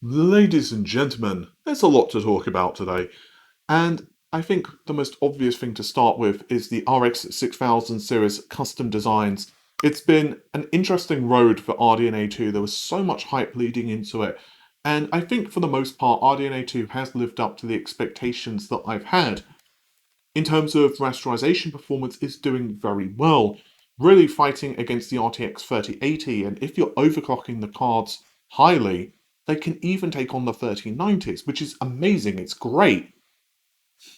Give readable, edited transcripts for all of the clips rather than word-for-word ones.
Ladies and gentlemen, there's a lot to talk about today, and I think the most obvious thing to start with is the RX 6000 series custom designs. It's been an interesting road for RDNA 2. There was so much hype leading into it, and I think for the most part, RDNA 2 has lived up to the expectations that I've had. In terms of rasterization performance, it's doing very well, really fighting against the RTX 3080, and if you're overclocking the cards highly, they can even take on the 3090s, which is amazing, it's great.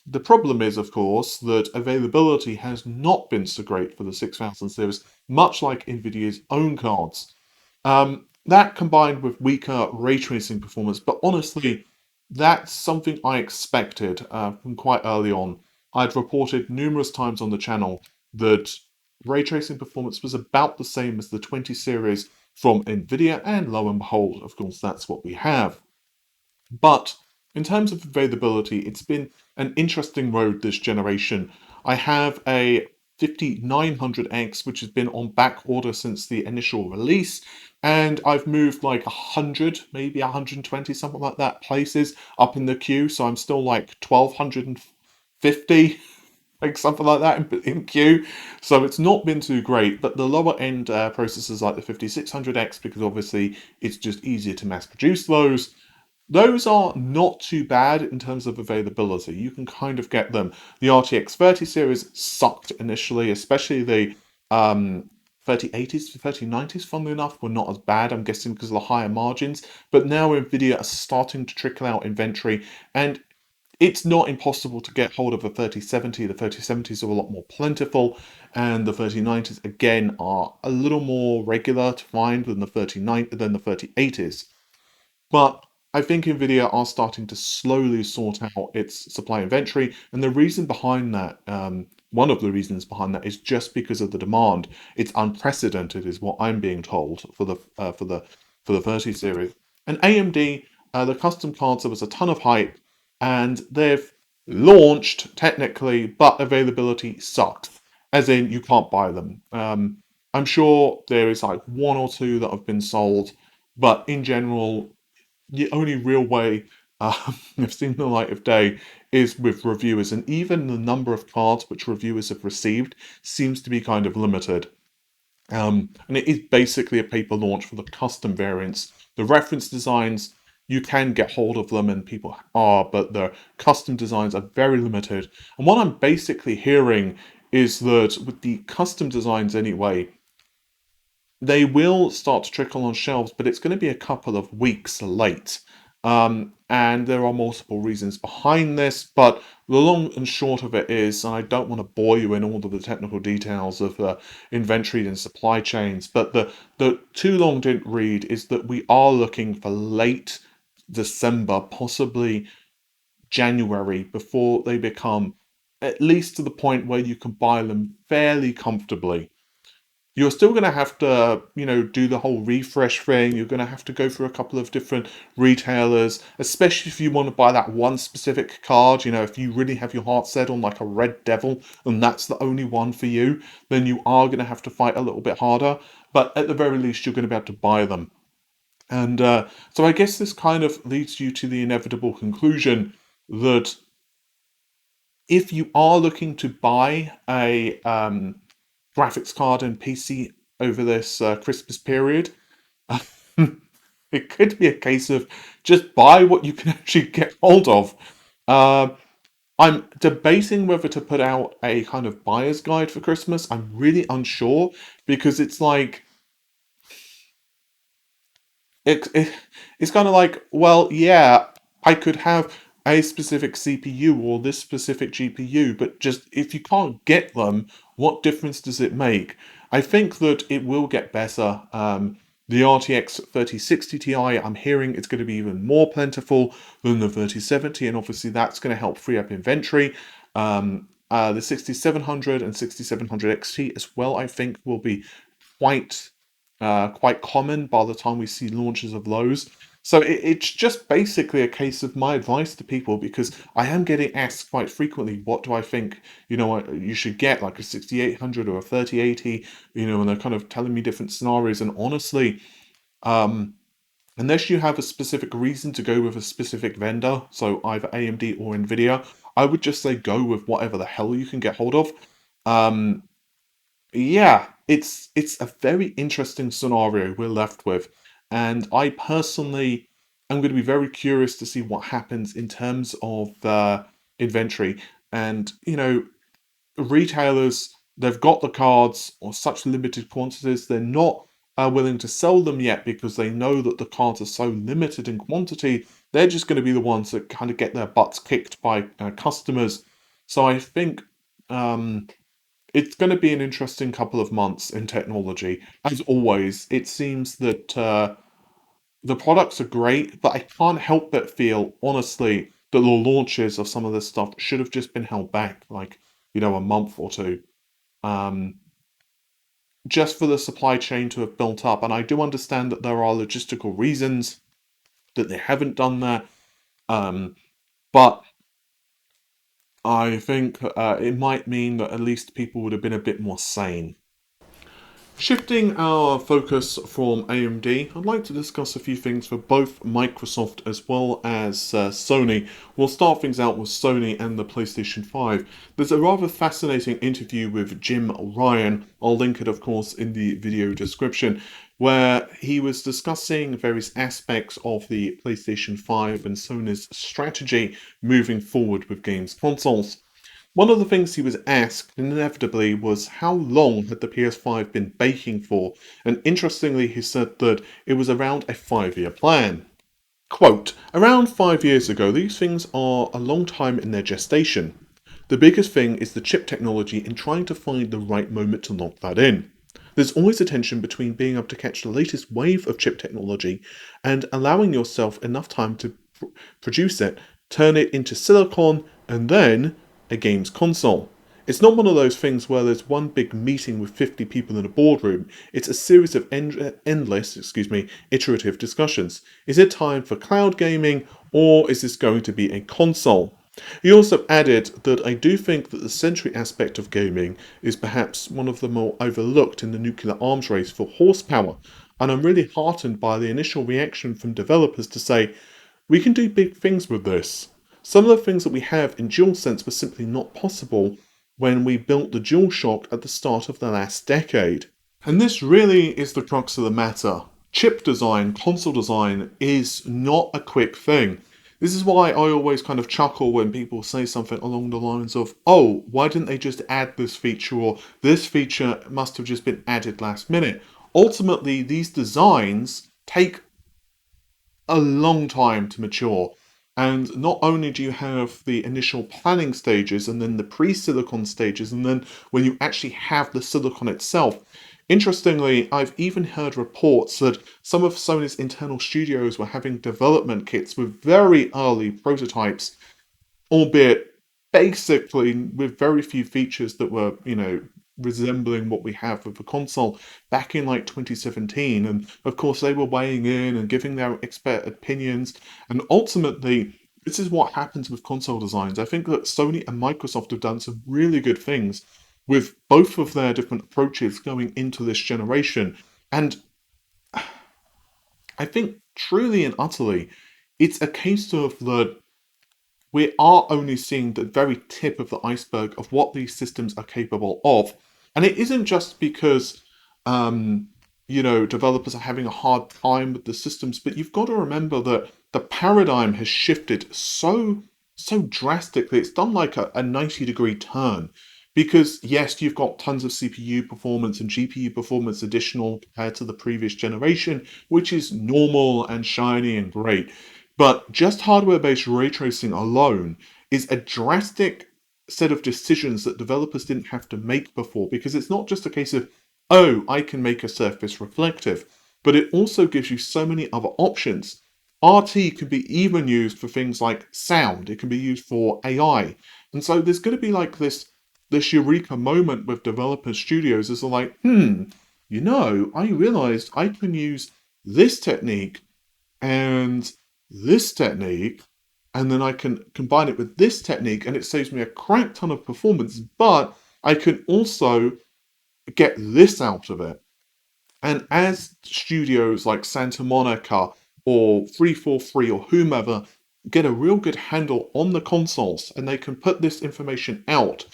The problem is, of course, that availability has not been so great for the 6000 series, much like Nvidia's own cards. That combined with weaker ray tracing performance, but honestly, that's something I expected from quite early on. I'd reported numerous times on the channel that ray tracing performance was about the same as the 20 series from Nvidia, and lo and behold, of course, that's what we have. But in terms of availability, it's been an interesting road this generation. I have a 5900X, which has been on back order since the initial release, and I've moved like 100, maybe 120, something like that, places up in the queue, so I'm still like 1250, like something like that in queue. So it's not been too great, but the lower end processors like the 5600X, because obviously it's just easier to mass produce those are not too bad in terms of availability. You can kind of get them. The RTX 30 series sucked initially, especially the 3080s, 3090s, funnily enough, were not as bad, I'm guessing because of the higher margins. But now Nvidia are starting to trickle out inventory, and it's not impossible to get hold of a 3070. The 3070s are a lot more plentiful, and the 3090s again are a little more regular to find than the 3080s. But I think Nvidia are starting to slowly sort out its supply inventory, and the reason behind that, one of the reasons behind that, is just because of the demand. It's unprecedented, is what I'm being told for the 30 series. And AMD, the custom cards, there was a ton of hype, and they've launched technically, but availability sucks. As in, you can't buy them. I'm sure there is like one or two that have been sold, but in general, the only real way I've seen the light of day is with reviewers, and even the number of cards which reviewers have received seems to be kind of limited. And it is basically a paper launch for the custom variants. The reference designs, you can get hold of them, and people are, but the custom designs are very limited. And what I'm basically hearing is that with the custom designs anyway, they will start to trickle on shelves, but it's going to be a couple of weeks late. And there are multiple reasons behind this, but the long and short of it is, and I don't want to bore you in all of the technical details of inventory and supply chains, but the too long didn't read is that we are looking for late December, possibly January, before they become at least to the point where you can buy them fairly comfortably. You're still going to have to, do the whole refresh thing. You're going to have to go through a couple of different retailers, especially if you want to buy that one specific card. If you really have your heart set on like a Red Devil and that's the only one for you, then you are going to have to fight a little bit harder. But at the very least, you're going to be able to buy them. And so I guess this kind of leads you to the inevitable conclusion that if you are looking to buy a graphics card and PC over this Christmas period, it could be a case of just buy what you can actually get hold of. Uh, I'm debating whether to put out a kind of buyer's guide for Christmas. I'm really unsure because it's like it it's kind of like, well, yeah, I could have a specific CPU or this specific GPU, but just if you can't get them, what difference does it make? I think that it will get better. The RTX 3060 Ti, I'm hearing it's going to be even more plentiful than the 3070, and obviously that's going to help free up inventory. The 6700 and 6700 XT as well, I think, will be quite quite common by the time we see launches of those. So it's just basically a case of my advice to people, because I am getting asked quite frequently, what do I think, you should get, like a 6800 or a 3080, and they're kind of telling me different scenarios. And honestly, unless you have a specific reason to go with a specific vendor, so either AMD or Nvidia, I would just say go with whatever the hell you can get hold of. Um, yeah, it's a very interesting scenario we're left with, and I personally am going to be very curious to see what happens in terms of inventory. And retailers, they've got the cards or such limited quantities, they're not willing to sell them yet because they know that the cards are so limited in quantity. They're just going to be the ones that kind of get their butts kicked by customers. So I think it's going to be an interesting couple of months in technology. As always, it seems that the products are great, but I can't help but feel, honestly, that the launches of some of this stuff should have just been held back, like, a month or two, um, just for the supply chain to have built up. And I do understand that there are logistical reasons that they haven't done that, but I think it might mean that at least people would have been a bit more sane. Shifting our focus from AMD, I'd like to discuss a few things for both Microsoft as well as Sony. We'll start things out with Sony and the PlayStation 5. There's a rather fascinating interview with Jim Ryan, I'll link it of course in the video description, where he was discussing various aspects of the PlayStation 5 and Sony's strategy moving forward with games consoles. One of the things he was asked, inevitably, was how long had the PS5 been baking for, and interestingly he said that it was around a 5-year plan. Quote, around 5 years ago, these things are a long time in their gestation. The biggest thing is the chip technology and trying to find the right moment to lock that in. There's always a tension between being able to catch the latest wave of chip technology and allowing yourself enough time to produce it, turn it into silicon, and then a games console. It's not one of those things where there's one big meeting with 50 people in a boardroom. It's a series of endless, iterative discussions. Is it time for cloud gaming, or is this going to be a console? He also added that I do think that the century aspect of gaming is perhaps one of the more overlooked in the nuclear arms race for horsepower, and I'm really heartened by the initial reaction from developers to say, we can do big things with this. Some of the things that we have in DualSense were simply not possible when we built the DualShock at the start of the last decade. And this really is the crux of the matter. Chip design, console design, is not a quick thing. This is why I always kind of chuckle when people say something along the lines of, oh, why didn't they just add this feature, or this feature must have just been added last minute. Ultimately, these designs take a long time to mature. And not only do you have the initial planning stages and then the pre-silicon stages, and then when you actually have the silicon itself. Interestingly, I've even heard reports that some of Sony's internal studios were having development kits with very early prototypes, albeit basically with very few features that were, resembling what we have with the console back in like 2017. And of course, they were weighing in and giving their expert opinions. And ultimately, this is what happens with console designs. I think that Sony and Microsoft have done some really good things with both of their different approaches going into this generation. And I think truly and utterly, it's a case of that we are only seeing the very tip of the iceberg of what these systems are capable of. And it isn't just because, developers are having a hard time with the systems, but you've got to remember that the paradigm has shifted so drastically. It's done like a 90-degree turn. Because yes, you've got tons of CPU performance and GPU performance additional compared to the previous generation, which is normal and shiny and great. But just hardware-based ray tracing alone is a drastic set of decisions that developers didn't have to make before, because it's not just a case of, oh, I can make a surface reflective, but it also gives you so many other options. RT can be even used for things like sound, it can be used for AI. And so there's going to be like this eureka moment with developer studios is like, I realized I can use this technique and this technique, and then I can combine it with this technique, and it saves me a crank ton of performance, but I can also get this out of it. And as studios like Santa Monica or 343 or whomever get a real good handle on the consoles and they can put this information out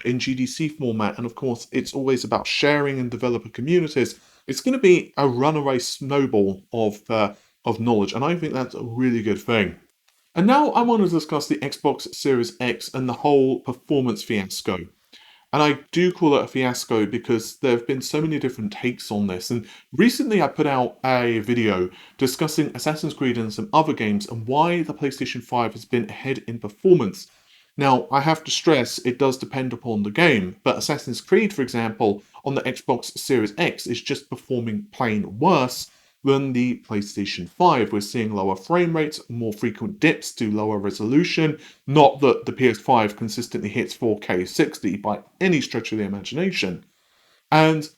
in GDC format, and of course it's always about sharing in developer communities, it's going to be a runaway snowball of knowledge, and I think that's a really good thing. And now I want to discuss the Xbox Series X and the whole performance fiasco. And I do call it a fiasco because there have been so many different takes on this. And recently I put out a video discussing Assassin's Creed and some other games and why the PlayStation 5 has been ahead in performance. Now, I have to stress it does depend upon the game, but Assassin's Creed, for example, on the Xbox Series X is just performing plain worse than the PlayStation 5. We're seeing lower frame rates, more frequent dips to lower resolution. Not that the PS5 consistently hits 4K 60 by any stretch of the imagination. And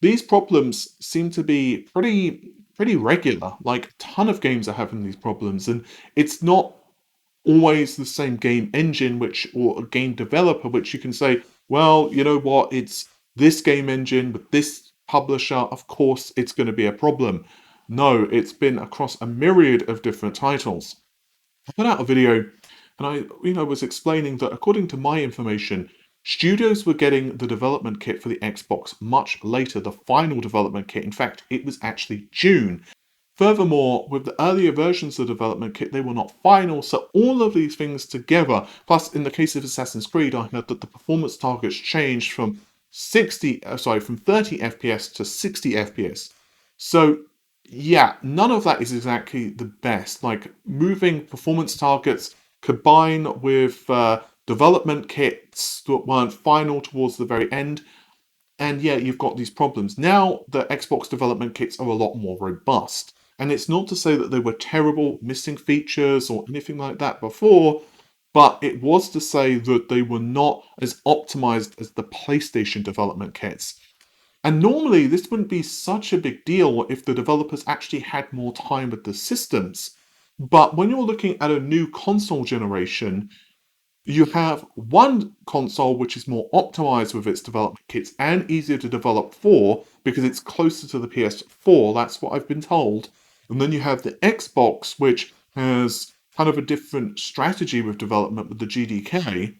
these problems seem to be pretty regular. Like, a ton of games are having these problems, and it's not always the same game engine or a game developer which you can say, well, you know what, it's this game engine with this publisher, of course it's going to be a problem. No, it's been across a myriad of different titles. I put out a video and I was explaining that according to my information, studios were getting the development kit for the Xbox much later, the final development kit. In fact, it was actually June. Furthermore, with the earlier versions of the development kit, they were not final, so all of these things together, plus in the case of Assassin's Creed, I heard that the performance targets changed from from 30 FPS to 60 FPS. So yeah, none of that is exactly the best. Like, moving performance targets combined with development kits that weren't final towards the very end, and yeah, you've got these problems. Now, the Xbox development kits are a lot more robust. And it's not to say that they were terrible, missing features or anything like that before, but it was to say that they were not as optimized as the PlayStation development kits. And normally, this wouldn't be such a big deal if the developers actually had more time with the systems. But when you're looking at a new console generation, you have one console which is more optimized with its development kits and easier to develop for because it's closer to the PS4, that's what I've been told. And then you have the Xbox, which has kind of a different strategy with development with the GDK,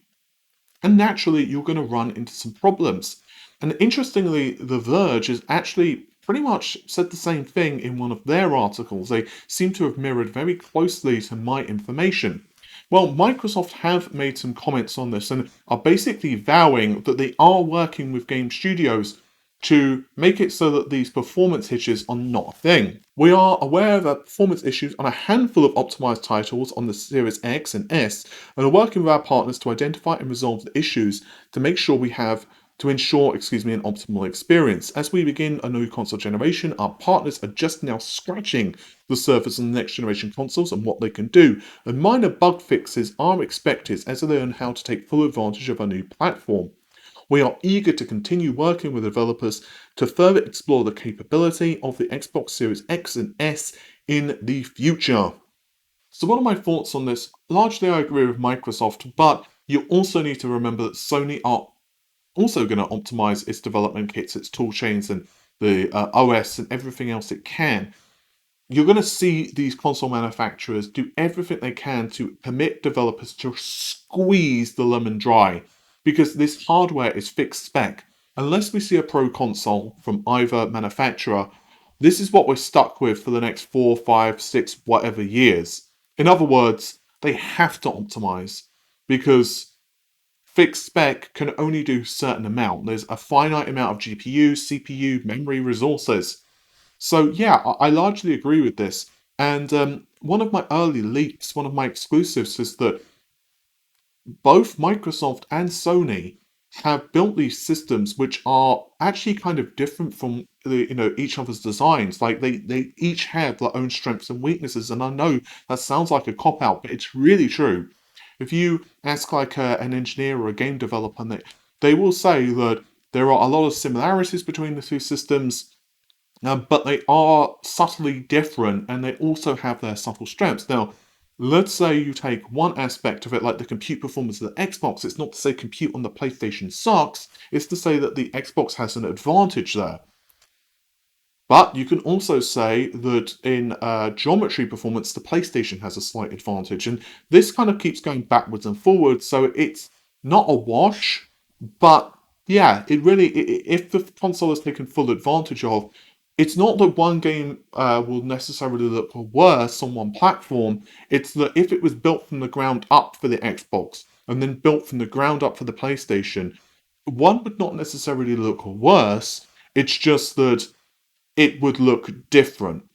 and naturally you're going to run into some problems. And interestingly, The Verge has actually pretty much said the same thing in one of their articles. They seem to have mirrored very closely to my information. Well, Microsoft have made some comments on this and are basically vowing that they are working with game studios to make it so that these performance hitches are not a thing. We are aware that performance issues on a handful of optimized titles on the Series X and S, and are working with our partners to identify and resolve the issues to make sure to ensure, an optimal experience. As we begin a new console generation, our partners are just now scratching the surface on the next generation consoles and what they can do, and minor bug fixes are expected as they learn how to take full advantage of our new platform. We are eager to continue working with developers to further explore the capability of the Xbox Series X and S in the future. So what are my thoughts on this? Largely I agree with Microsoft, but you also need to remember that Sony are also going to optimize its development kits, its tool chains, and the OS and everything else it can. You're going to see these console manufacturers do everything they can to permit developers to squeeze the lemon dry, because this hardware is fixed spec. Unless we see a pro console from either manufacturer, this is what we're stuck with for the next 4, 5, 6, whatever years. In other words, they have to optimize, because fixed spec can only do a certain amount. There's a finite amount of GPU, CPU, memory resources. So yeah, I largely agree with this. And one of my early leaks, one of my exclusives, is that both Microsoft and Sony have built these systems which are actually kind of different from each other's designs. Like they each have their own strengths and weaknesses. And I know that sounds like a cop out, but it's really true. If you ask like an engineer or a game developer, they will say that there are a lot of similarities between the two systems, but they are subtly different and they also have their subtle strengths. Now, let's say you take one aspect of it, like the compute performance of the Xbox. It's not to say compute on the PlayStation sucks, it's to say that the Xbox has an advantage there. But you can also say that in geometry performance, the PlayStation has a slight advantage. And this kind of keeps going backwards and forwards. So it's not a wash, but yeah, it really, if the console is taken full advantage of, it's not that one game will necessarily look worse on one platform. It's that if it was built from the ground up for the Xbox and then built from the ground up for the PlayStation, one would not necessarily look worse. It's just that it would look different.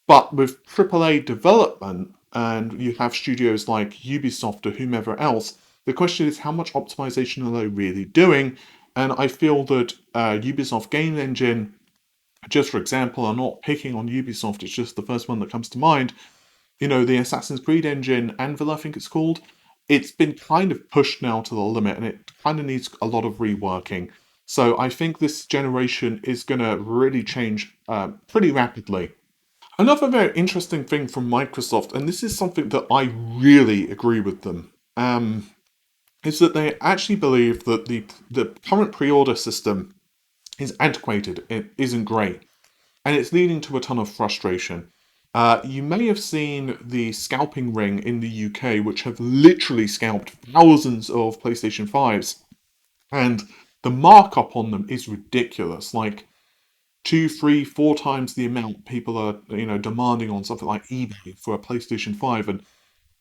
But with AAA development, and you have studios like Ubisoft or whomever else, the question is how much optimization are they really doing? And I feel that Ubisoft Game Engine, just for example, I'm not picking on Ubisoft, it's just the first one that comes to mind. You know, the Assassin's Creed engine, Anvil, I think it's called, it's been kind of pushed now to the limit and it kind of needs a lot of reworking. So I think this generation is going to really change pretty rapidly. Another very interesting thing from Microsoft, and this is something that I really agree with them, is that they actually believe that the current pre-order system is antiquated, it isn't great, and it's leading to a ton of frustration. You may have seen the scalping ring in the UK, which have literally scalped thousands of PlayStation 5s, and the markup on them is ridiculous. Like, two, three, four times the amount people are, demanding on something like eBay for a PlayStation 5. And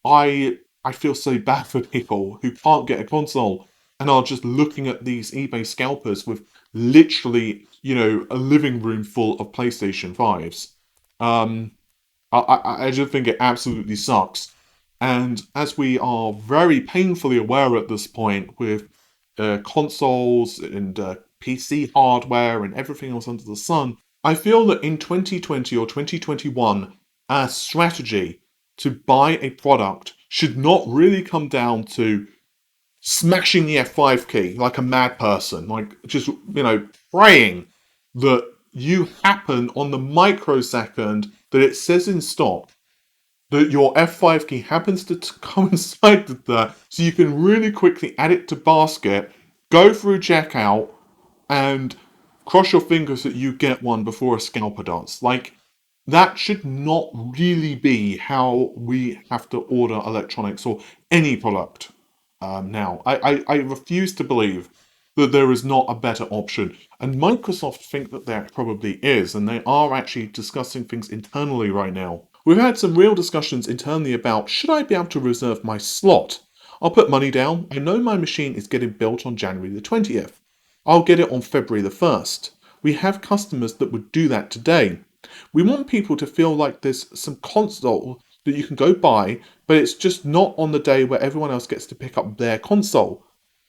I feel so bad for people who can't get a console and are just looking at these eBay scalpers with literally, a living room full of PlayStation 5s. Um, I just think it absolutely sucks. And as we are very painfully aware at this point with consoles and PC hardware and everything else under the sun, I feel that in 2020 or 2021, our strategy to buy a product should not really come down to smashing the F5 key like a mad person, like just, praying that you happen on the microsecond that it says in stock that your F5 key happens to coincide with that, so you can really quickly add it to basket, go through checkout, and cross your fingers that you get one before a scalper does. Like, that should not really be how we have to order electronics or any product now. I refuse to believe that there is not a better option. And Microsoft think that there probably is, and they are actually discussing things internally right now. We've had some real discussions internally about should I be able to reserve my slot? I'll put money down. I know my machine is getting built on January the 20th. I'll get it on February the 1st. We have customers that would do that today. We want people to feel like there's some console that you can go buy, but it's just not on the day where everyone else gets to pick up their console.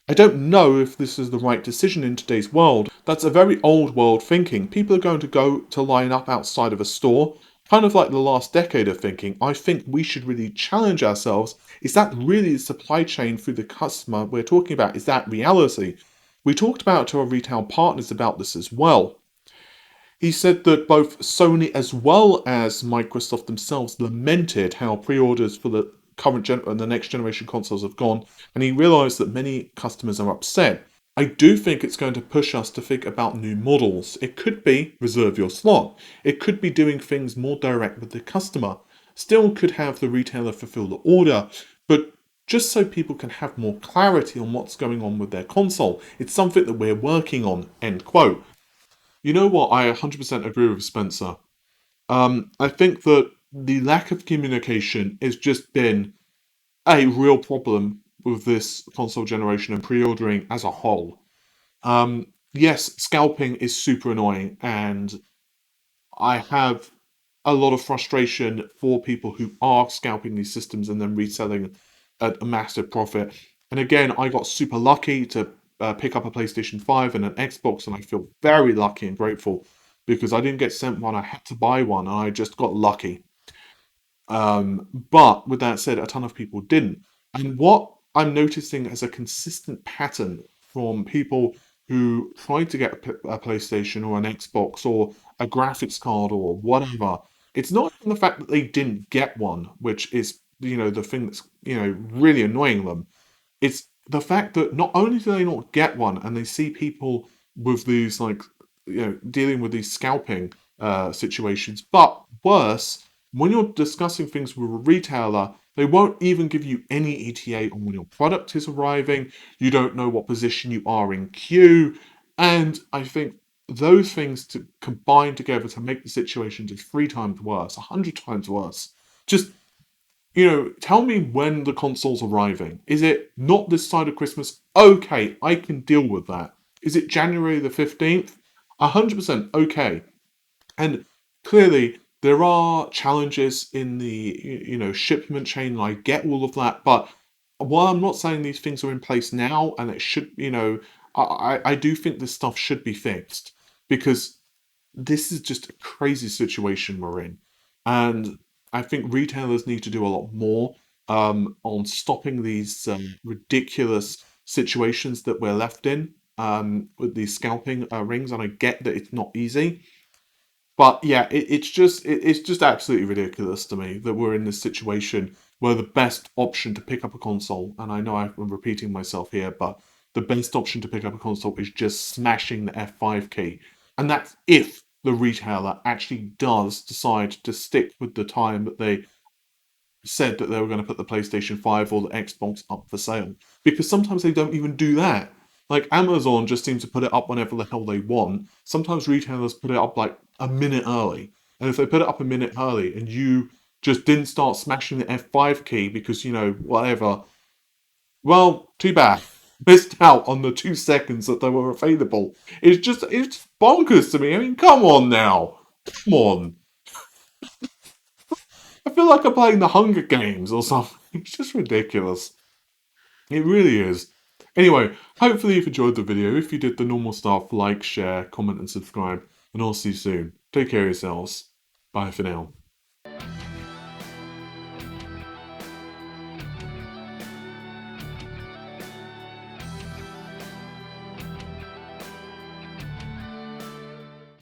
I don't know if this is the right decision in today's world. That's a very old world thinking. People are going to go to line up outside of a store, kind of like the last decade of thinking. I think we should really challenge ourselves. Is that really the supply chain through the customer we're talking about? Is that reality? We talked about to our retail partners about this as well. He said that both Sony as well as Microsoft themselves lamented how pre-orders for the current and the next generation consoles have gone, and he realised that many customers are upset. I do think it's going to push us to think about new models. It could be reserve your slot. It could be doing things more direct with the customer. Still could have the retailer fulfill the order, but just so people can have more clarity on what's going on with their console. It's something that we're working on, end quote. You know what? I 100% agree with Spencer. I think that the lack of communication has just been a real problem with this console generation and pre-ordering as a whole. Yes, scalping is super annoying, and I have a lot of frustration for people who are scalping these systems and then reselling at a massive profit. And again, I got super lucky to pick up a PlayStation 5 and an Xbox, and I feel very lucky and grateful because I didn't get sent one, I had to buy one, and I just got lucky. But with that said, a ton of people didn't. And what I'm noticing as a consistent pattern from people who tried to get a PlayStation or an Xbox or a graphics card or whatever, it's not even the fact that they didn't get one, which is, the thing that's, really annoying them. It's the fact that not only do they not get one and they see people with these, like, dealing with these scalping, situations. But worse, when you're discussing things with a retailer, they won't even give you any ETA on when your product is arriving. You don't know what position you are in queue. And I think those things to combine together to make the situation just 3 times worse, 100 times worse. Just, tell me when the console's arriving. Is it not this side of Christmas? Okay, I can deal with that. Is it January the 15th? 100% okay. And clearly, there are challenges in the shipment chain, and I get all of that. But while I'm not saying these things are in place now, and it should, I do think this stuff should be fixed because this is just a crazy situation we're in, and I think retailers need to do a lot more on stopping these ridiculous situations that we're left in with these scalping rings. And I get that it's not easy. But yeah, it's just absolutely ridiculous to me that we're in this situation where the best option to pick up a console, and I know I'm repeating myself here, but the best option to pick up a console is just smashing the F5 key. And that's if the retailer actually does decide to stick with the time that they said that they were going to put the PlayStation 5 or the Xbox up for sale. Because sometimes they don't even do that. Like Amazon just seems to put it up whenever the hell they want. Sometimes retailers put it up like a minute early. And if they put it up a minute early and you just didn't start smashing the F5 key because, whatever, well, too bad. Missed out on the 2 seconds that they were available. It's bonkers to me. I mean, come on now. Come on. I feel like I'm playing the Hunger Games or something. It's just ridiculous. It really is. Anyway, hopefully you've enjoyed the video. If you did the normal stuff, like, share, comment, and subscribe. And I'll see you soon. Take care of yourselves. Bye for now.